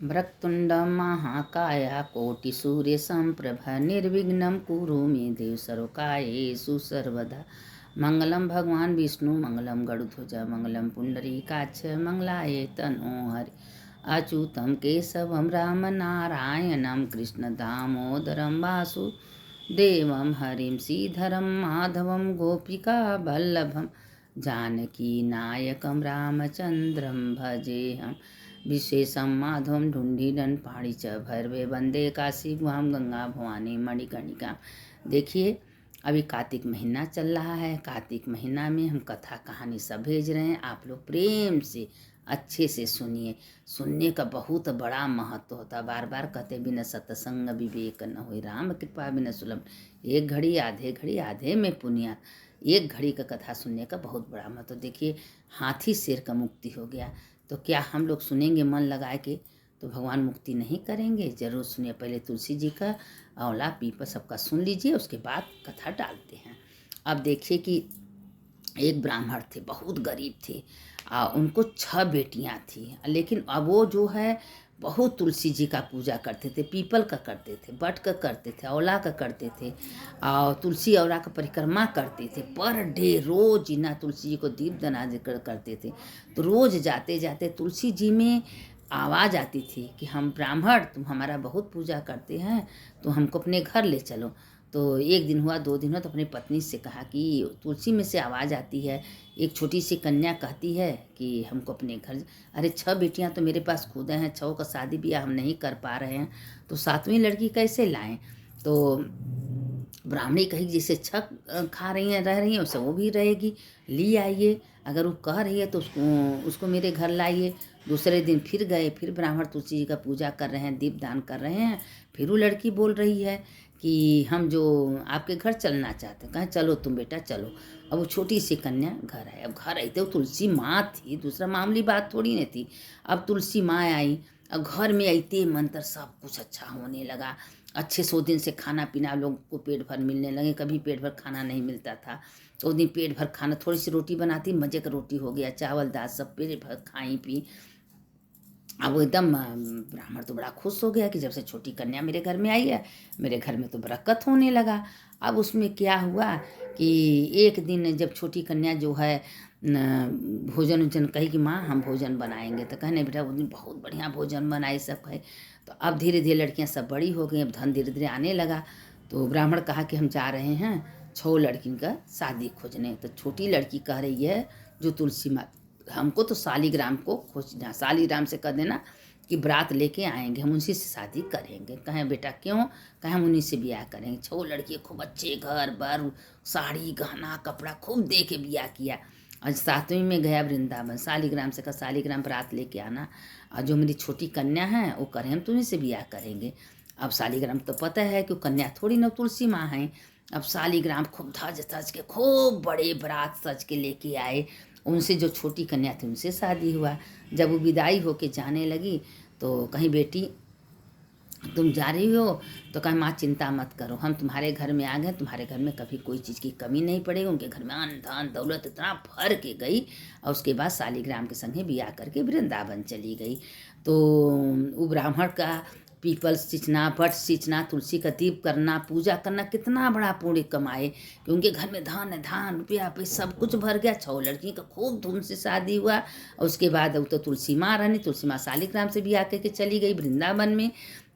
वक्रतुण्ड महाकाय कोटिसूर्यसम्प्रभ निर्विघ्नं कुरु मे देव सर्वकार्येषु सर्वदा। मंगलम भगवान विष्णु मंगलम गरुध्वज मंगलम पुंडरीकाक्ष मंगलाय तनोहरि। अच्युतं केशवं राम नारायणं कृष्ण दामोदरं वासुदेवं हरिं श्रीधरं माधवं गोपिका वल्लभं जानकी नायकं रामचन्द्रं भजेऽहम्। विशेषं माधवं ढूंढीरन पहाड़ी च भैरवे वंदे काशी गुहां गंगा भवानी मणिकर्णिका। देखिए, अभी कार्तिक महीना चल रहा है। कार्तिक महीना में हम कथा कहानी सब भेज रहे हैं। आप लोग प्रेम से अच्छे से सुनिए। सुनने का बहुत बड़ा महत्व होता है। बार बार कहते बिना सत्संग विवेक न होई, राम कृपा बिना सुलभ। एक घड़ी आधे में पुण्य। एक घड़ी का कथा सुनने का बहुत बड़ा महत्व। देखिए, हाथी शेर का मुक्ति हो गया, तो क्या हम लोग सुनेंगे मन लगा के तो भगवान मुक्ति नहीं करेंगे? जरूर सुनिए। पहले तुलसी जी का, आंवला, पीपल सबका सुन लीजिए, उसके बाद कथा डालते हैं। अब देखिए कि एक ब्राह्मण थे, बहुत गरीब थे। उनको 6 बेटियां थी, लेकिन अब वो जो है बहुत तुलसी जी का पूजा करते थे। पीपल का करते थे, बट का करते थे, आंवला का करते थे, और तुलसी आंवला का परिक्रमा करते थे। पर डे रोज ना तुलसी जी को दीप दना देकर करते थे। तो रोज जाते जाते तुलसी जी में आवाज़ आती थी कि हम ब्राह्मण, तुम हमारा बहुत पूजा करते हैं, तो हमको अपने घर ले चलो। तो एक दिन हुआ, 2 दिन हुआ, तो अपनी पत्नी से कहा कि तुलसी में से आवाज़ आती है। एक छोटी सी कन्या कहती है कि हमको अपने घर। अरे 6 बेटियां तो मेरे पास खुद हैं, 6 का शादी ब्याह हम नहीं कर पा रहे हैं, तो 7वीं लड़की कैसे लाएं? तो ब्राह्मणी कही जैसे 6 खा रही हैं, रह रही हैं, वैसे वो भी रहेगी, ली आइए। अगर वो कह रही है तो उसको मेरे घर लाइए। दूसरे दिन फिर गए, फिर ब्राह्मण तुलसी जी का पूजा कर रहे हैं, दीप दान कर रहे हैं। फिर वो लड़की बोल रही है कि हम जो आपके घर चलना चाहते हैं। कहें चलो तुम बेटा चलो। अब वो छोटी सी कन्या घर है। अब घर आई तो तुलसी माँ थी, दूसरा मामूली बात थोड़ी नहीं थी। अब तुलसी माँ आई, अब घर में आते मंत्र सब कुछ अच्छा होने लगा। अच्छे 100 दिन से खाना पीना लोगों को पेट भर मिलने लगे। कभी पेट भर खाना नहीं मिलता था, तो उस दिन पेट भर खाना, थोड़ी सी रोटी बनाती, मजे का रोटी हो गया, चावल दाल सब पेट भर खाई पी। अब वो एकदम ब्राह्मण तो बड़ा खुश हो गया कि जब से छोटी कन्या मेरे घर में आई है, मेरे घर में तो बरकत होने लगा। अब उसमें क्या हुआ कि एक दिन जब छोटी कन्या जो है भोजन उजन कही कि माँ हम भोजन बनाएंगे, तो कहने बेटा उस दिन बहुत बढ़िया भोजन बनाए, सब कहे। तो अब धीरे धीरे लड़कियाँ सब बड़ी हो गई, अब धन धीरे धीरे आने लगा। तो ब्राह्मण कहा कि हम जा रहे हैं 6 लड़कियों का शादी खोजने। तो छोटी लड़की कह रही है जो तुलसी माँ, हमको तो शालीग्राम को खोजना, शालीग्राम से कह देना कि बारात लेके आएंगे, हम उनसी से शादी करेंगे। कहें बेटा क्यों? कहें हम उन्हीं से ब्याह करेंगे। 6 लड़की खूब अच्छे घर बार, साड़ी गहना कपड़ा खूब दे के ब्याह किया। आज 7वीं में गया वृंदावन, शालीग्राम से कहा शालीग्राम बारात लेके आना, और जो मेरी छोटी कन्या है वो करें हम तुम्हें से ब्याह करेंगे। अब शालीग्राम तो पता है कि कन्या थोड़ी ना तुलसी माँ है। अब शालीग्राम खूब धज धज के खूब बड़े बारात सज के लेके आए। उनसे जो छोटी कन्या थी उनसे शादी हुआ। जब वो विदाई होके जाने लगी तो कहीं बेटी तुम जा रही हो? तो कहीं माँ चिंता मत करो, हम तुम्हारे घर में आ गए, तुम्हारे घर में कभी कोई चीज़ की कमी नहीं पड़ेगी। उनके घर में अन्न धन दौलत इतना भर के गई, और उसके बाद शालीग्राम के संगे ब्याह करके वृंदावन चली गई। तो वो ब्राह्मण का पीपल सींचना, पट सींचना, तुलसी का दीप करना, पूजा करना, कितना बड़ा पुण्य कमाए कि उनके घर में धन धान रुपया पैसा सब कुछ भर गया। 6 लड़की का खूब धूम से शादी हुआ। और उसके बाद वो तो तुलसी माँ रहनी, तुलसी माँ शालीग्राम से ब्याह करके चली गई वृंदावन में।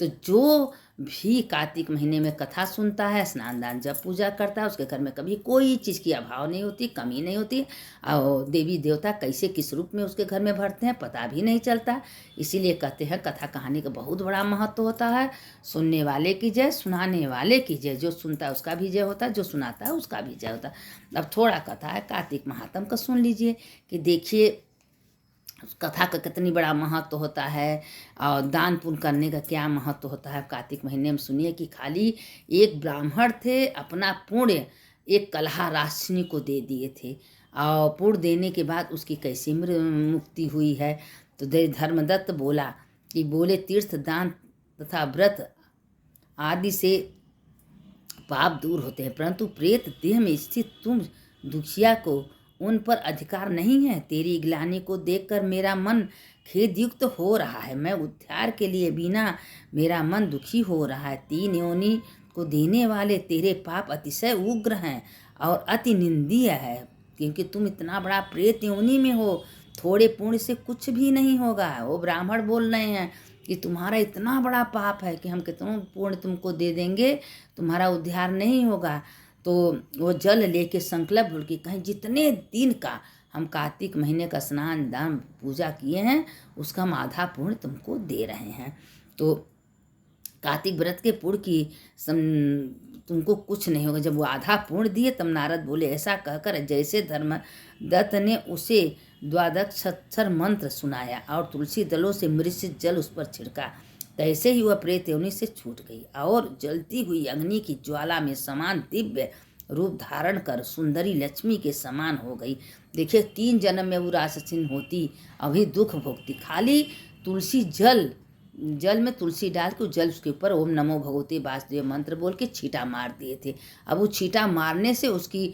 तो जो भी कार्तिक महीने में कथा सुनता है, स्नान दान जब पूजा करता है, उसके घर में कभी कोई चीज़ की अभाव नहीं होती, कमी नहीं होती। और देवी देवता कैसे किस रूप में उसके घर में भरते हैं पता भी नहीं चलता। इसीलिए कहते हैं कथा कहानी का बहुत बड़ा महत्व होता है। सुनने वाले की जय, सुनाने वाले की जय। जो सुनता है उसका भी जय होता है, जो सुनाता है उसका भी जय होता है। अब थोड़ा कथा है कार्तिक महात्म का सुन लीजिए कि देखिए उस कथा का कितनी बड़ा महत्व होता है, और दान पुण्य करने का क्या महत्व होता है। कार्तिक महीने में सुनिए कि खाली एक ब्राह्मण थे, अपना पुण्य एक कलहा राशिनी को दे दिए थे, और पुण्य देने के बाद उसकी कैसी मुक्ति हुई है। तो धर्मदत्त बोला कि बोले तीर्थ दान तथा व्रत आदि से पाप दूर होते हैं, परंतु प्रेत देह में स्थित तुम दुखिया को उन पर अधिकार नहीं है। तेरी ग्लानि को देखकर मेरा मन खेद युक्त हो रहा है। मैं उद्धार के लिए बिना मेरा मन दुखी हो रहा है। 3 योनि को देने वाले तेरे पाप अतिशय उग्र हैं और अति निंदनीय है, क्योंकि तुम इतना बड़ा प्रेत योनि में हो। थोड़े पुण्य से कुछ भी नहीं होगा। वो ब्राह्मण बोल रहे हैं कि तुम्हारा इतना बड़ा पाप है कि हम कितना पुण्य तुमको दे देंगे, तुम्हारा उद्धार नहीं होगा। तो वो जल लेके संकल्प बोल के कहीं जितने दिन का हम कार्तिक महीने का स्नान दान पूजा किए हैं उसका हम आधा पुण्य तुमको दे रहे हैं। तो कार्तिक व्रत के पुण्य की तुमको कुछ नहीं होगा। जब वो आधा पुण्य दिए तब नारद बोले, ऐसा कहकर जैसे धर्मदत्त ने उसे द्वादक्षाक्षर मंत्र सुनाया और तुलसी दलों से मिश्रित जल उस पर छिड़का, तैसे ही वह प्रेत योनि से छूट गई और जलती हुई अग्नि की ज्वाला में समान दिव्य रूप धारण कर सुंदरी लक्ष्मी के समान हो गई। देखिए 3 जन्म में वो राक्षसिन होती, अभी दुख भोगती। खाली तुलसी जल में तुलसी डाल के जल उसके ऊपर ओम नमो भगवते वासुदेव मंत्र बोल के छींटा मार दिए थे। अब वो छींटा मारने से उसकी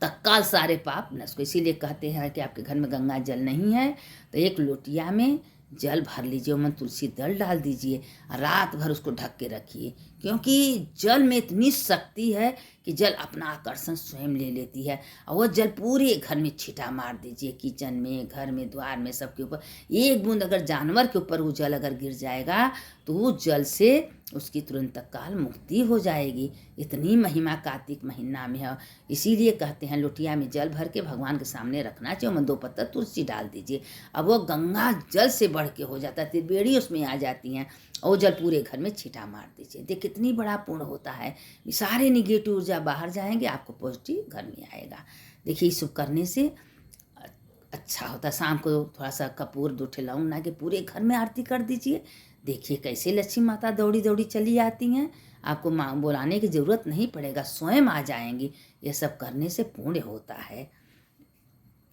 तत्काल सारे पाप नष्ट। इसीलिए कहते हैं कि आपके घर में गंगा जल नहीं है तो एक लोटिया में जल भर लीजिए, उसमें तुलसी दल डाल दीजिए, रात भर उसको ढक के रखिए, क्योंकि जल में इतनी शक्ति है कि जल अपना आकर्षण स्वयं ले लेती है। और वह जल पूरे घर में छिटा मार दीजिए, किचन में, घर में, द्वार में, सबके ऊपर। एक बूंद अगर जानवर के ऊपर वो जल अगर गिर जाएगा तो वो जल से उसकी तुरंत तत्काल मुक्ति हो जाएगी। इतनी महिमा कार्तिक महीना में है। इसीलिए कहते हैं लोटिया में जल भर के भगवान के सामने रखना चाहिए, उसमें 2 पत्ता तुलसी डाल दीजिए। अब वो गंगा जल से बढ़ के हो जाता है, त्रिवेणी उसमें आ जाती हैं और जल पूरे घर में छींटा मार दीजिए। देख कितनी बड़ा पुण्य होता है। सारे निगेटिव ऊर्जा बाहर जाएंगे, आपको पॉजिटिव घर में आएगा। देखिए सब करने से अच्छा होता है। शाम को थोड़ा सा कपूर 2 ठे लौंग ना के पूरे घर में आरती कर दीजिए। देखिए कैसे लक्ष्मी माता दौड़ी दौड़ी चली आती हैं। आपको बुलाने की ज़रूरत नहीं पड़ेगा, स्वयं आ जाएंगी। ये सब करने से पुण्य होता है।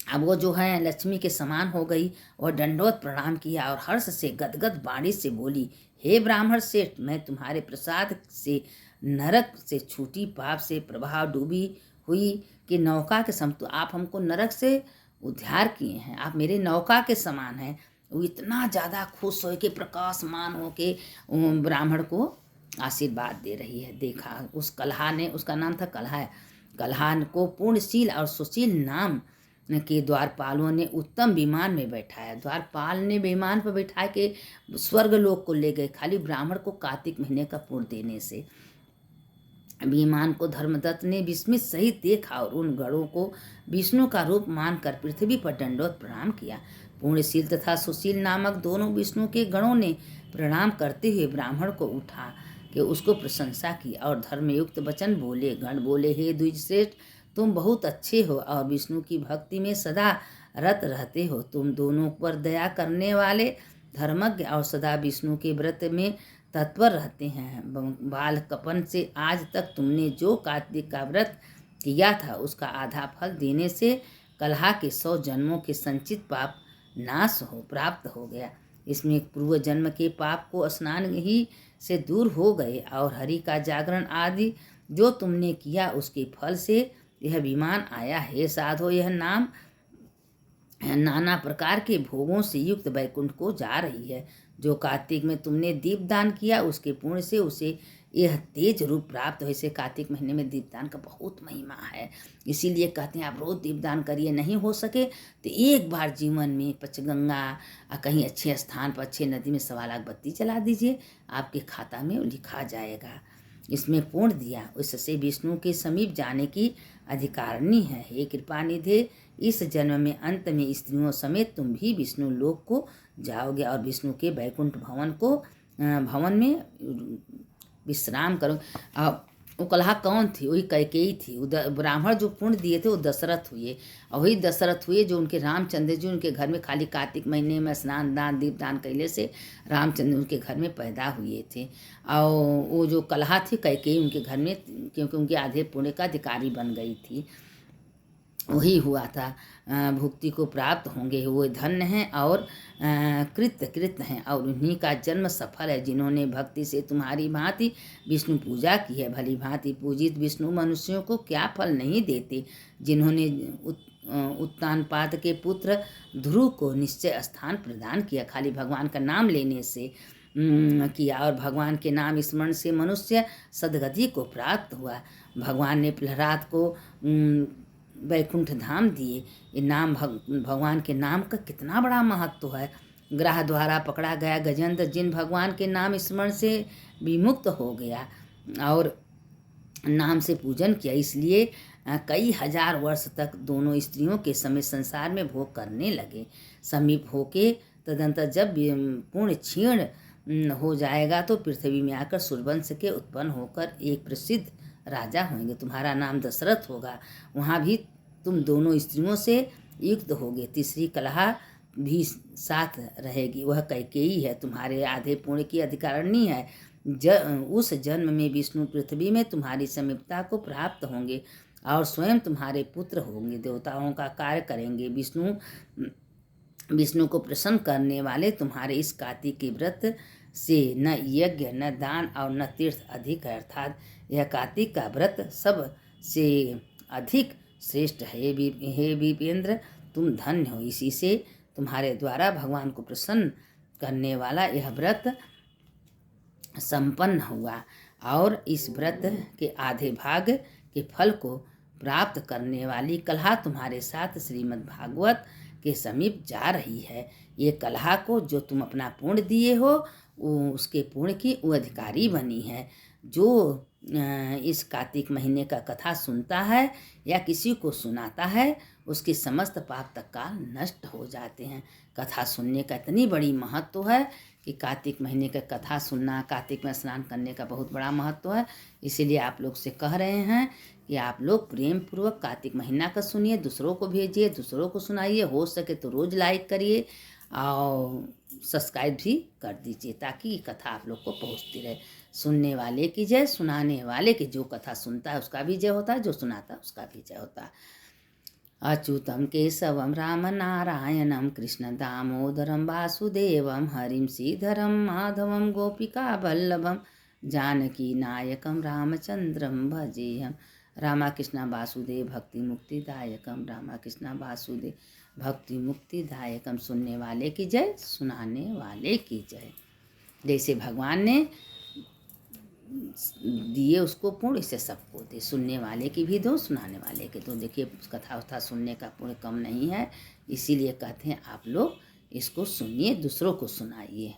अब वो जो है लक्ष्मी के समान हो गई और दंडवत प्रणाम किया और हर्ष से गदगद वाणी से बोली, हे ब्राह्मण सेठ, मैं तुम्हारे प्रसाद से नरक से छूटी, पाप से प्रभाव डूबी हुई कि नौका के समतुल्य आप हमको नरक से उद्धार किए हैं। आप मेरे नौका के समान हैं। वो इतना ज़्यादा खुश हो के प्रकाशमान हो के ब्राह्मण को आशीर्वाद दे रही है। देखा उस कलहा ने, उसका नाम था कलहा, कलहान को पूर्णशील और सुशील नाम के द्वारपालों ने उत्तम विमान में बैठाया। द्वारपाल ने विमान पर बैठा के स्वर्ग लोक को ले गए, खाली ब्राह्मण को कार्तिक महीने का पुण्य देने से। विमान को धर्मदत्त ने विस्मित सहित देखा और उन गणों को विष्णु का रूप मानकर पृथ्वी पर दंडवत प्रणाम किया। पूर्णशील तथा सुशील नामक दोनों विष्णु के गणों ने प्रणाम करते हुए ब्राह्मण को उठा के उसको प्रशंसा की और धर्मयुक्त वचन बोले। गण बोले, हे द्विजश्रेष्ठ, तुम बहुत अच्छे हो और विष्णु की भक्ति में सदा रत रहते हो। तुम दोनों पर दया करने वाले, धर्मज्ञ और सदा विष्णु के व्रत में तत्पर रहते हैं। बालकपन से आज तक तुमने जो कार्तिक का व्रत किया था उसका आधा फल देने से कलहा के 100 जन्मों के संचित पाप नाश प्राप्त हो गया। इसमें पूर्व जन्म के पाप को स्नान ही से दूर हो गए और हरि का जागरण आदि जो तुमने किया उसके फल से यह विमान आया है। साधो, यह नाम नाना प्रकार के भोगों से युक्त वैकुंठ को जा रही है। जो कार्तिक में तुमने दीपदान किया उसके पुण्य से उसे यह तेज रूप प्राप्त हो। इसे कार्तिक महीने में दीपदान का बहुत महिमा है। इसीलिए कहते हैं आप रोज दीपदान करिए। नहीं हो सके तो एक बार जीवन में पंचगंगा कहीं अच्छे स्थान पर अच्छे नदी में 1.25 लाख बत्ती जला दीजिए, आपके खाता में लिखा जाएगा। इसमें पुण्य दिया उससे विष्णु के समीप जाने की अधिकारिणी है। हे कृपानिधे, इस जन्म में अंत में स्त्रियों समेत तुम भी विष्णु लोक को जाओगे और विष्णु के वैकुंठ भवन में विश्राम करो। वो कलहा कौन थी? वही कैकेयी थी। ब्राह्मण जो पुण्य दिए थे वो दशरथ हुए, और वही दशरथ हुए जो उनके रामचंद्र जी उनके घर में खाली कार्तिक महीने में स्नान दान दीपदान कैले से रामचंद्र उनके घर में पैदा हुए थे। और वो जो कलहा थी कैकेयी उनके घर में, क्योंकि उनके आधे पुण्य का अधिकारी बन गई थी, वही हुआ था। भुक्ति को प्राप्त होंगे वो धन्य हैं और कृत हैं और उन्हीं का जन्म सफल है जिन्होंने भक्ति से तुम्हारी भांति विष्णु पूजा की है। भली भांति पूजित विष्णु मनुष्यों को क्या फल नहीं देते। जिन्होंने उत्तानपाद के पुत्र ध्रुव को निश्चय स्थान प्रदान किया। खाली भगवान का नाम लेने से किया और भगवान के नाम स्मरण से मनुष्य सदगति को प्राप्त हुआ। भगवान ने प्रहलाद को वैकुंठ धाम दिए। ये नाम भगवान के नाम का कितना बड़ा महत्व है। ग्रह द्वारा पकड़ा गया गजेंद्र जिन भगवान के नाम स्मरण से विमुक्त हो गया और नाम से पूजन किया, इसलिए कई हजार वर्ष तक दोनों स्त्रियों के समेत संसार में भोग करने लगे। समीप होके तदंतर जब पूर्ण क्षीण हो जाएगा तो पृथ्वी में आकर सूर्यवंश के उत्पन्न होकर एक प्रसिद्ध राजा होंगे। तुम्हारा नाम दशरथ होगा। वहाँ भी तुम दोनों स्त्रियों से युक्त होगे। तीसरी कलहा भी साथ रहेगी, वह कैकेयी है। तुम्हारे आधे पुण्य की अधिकारिणी है। उस जन्म में विष्णु पृथ्वी में तुम्हारी समीपता को प्राप्त होंगे और स्वयं तुम्हारे पुत्र होंगे। देवताओं का कार्य करेंगे। विष्णु को प्रसन्न करने वाले तुम्हारे इस कार्तिक के व्रत से न यज्ञ न दान और न तीर्थ अधिक है। अर्थात यह कार्तिक का व्रत सब से अधिक श्रेष्ठ है। हे विपेंद्र, तुम धन्य हो। इसी से तुम्हारे द्वारा भगवान को प्रसन्न करने वाला यह व्रत संपन्न हुआ और इस व्रत के आधे भाग के फल को प्राप्त करने वाली कलहा तुम्हारे साथ श्रीमद् भागवत के समीप जा रही है। ये कलहा को जो तुम अपना पुण्य दिए हो उसके पुण्य की वो अधिकारी बनी है। जो इस कार्तिक महीने का कथा सुनता है या किसी को सुनाता है उसके समस्त पाप तत्काल नष्ट हो जाते हैं। कथा सुनने का इतनी बड़ी महत्व है कि कार्तिक महीने का कथा सुनना, कार्तिक में स्नान करने का बहुत बड़ा महत्व है। इसीलिए आप लोग से कह रहे हैं कि आप लोग प्रेम पूर्वक कार्तिक महीना का सुनिए, दूसरों को भेजिए, दूसरों को सुनाइए। हो सके तो रोज़ लाइक करिए और सब्सक्राइब भी कर दीजिए ताकि ये कथा आप लोग को पहुंचती रहे। सुनने वाले की जय, सुनाने वाले की। जो कथा सुनता है उसका भी जय होता है, जो सुनाता है उसका भी जय होता है। अच्युतं केशवं राम नारायणं कृष्ण दामोदरं वासुदेवं हरिं श्रीधरं माधवं गोपिका वल्लभं जानकी नायकं रामचंद्रं भजेहम्। रामा कृष्णा वासुदेव भक्ति मुक्तिदायकम, रामा कृष्णा वासुदेव भक्ति मुक्तिदायकम। सुनने वाले की जय, सुनाने वाले की जय। जैसे भगवान ने दिए उसको पुण्य, इसे सबको दे। सुनने वाले की भी दो, सुनाने वाले के दो। देखिए कथा उथा सुनने का पुण्य कम नहीं है, इसीलिए कहते हैं आप लोग इसको सुनिए, दूसरों को सुनाइए।